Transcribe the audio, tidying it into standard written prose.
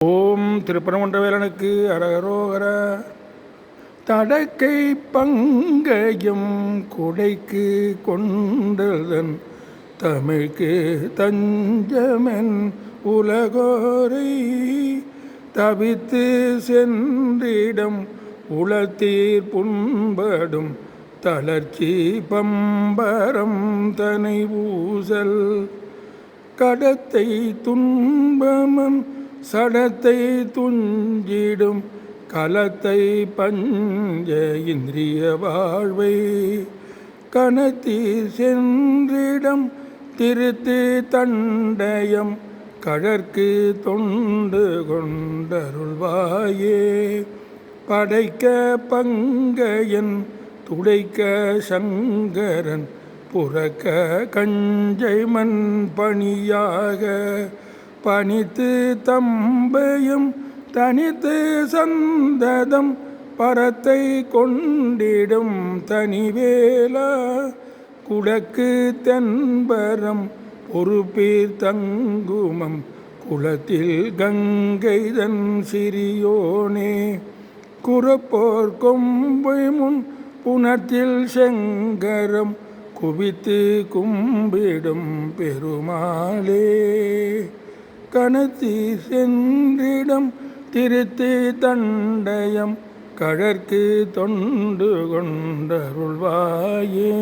ஓம் திருப்பரங்குன்றவேலனுக்கு அரகரோகர. தடக்கை பங்கயம் கொடைக்கு கொண்டதன் தமிழ்க்கு தஞ்சமென் உலகோரை தவித்து சென்றிடம் உளத்தீர் புண்படும் தளர்ச்சி பம்பரம் தனை ஊசல் கடத்தை துன்பமன் சடத்தை துஞ்சிடும் கலத்தை பஞ்ச இந்திரிய வாழ்வை கணத்தி சென்றிடம் திருத்து தண்டயம் கழற்கு தொண்டு கொண்டருள்வாயே படைக்க பங்கையன் துடைக்க சங்கரன் புறக்க கஞ்சை மண் பணியாக பணித்து தம்பையும் தனித்து சந்ததம் பரத்தை கொண்டிடும் தனிவேலா குடக்கு தென்பரம் பொறுப்பீர் தங்குமம் குளத்தில் கங்கைதன் சிறியோனே குறப்போர் கொம்பை முன் புனத்தில் செங்கரம் குவித்து கும்பிடும் பெருமாளே கணத்தி சென்றிடம் திருத்தி தண்டயம் கழற்கு தொண்டு கொண்டருள்வாயே.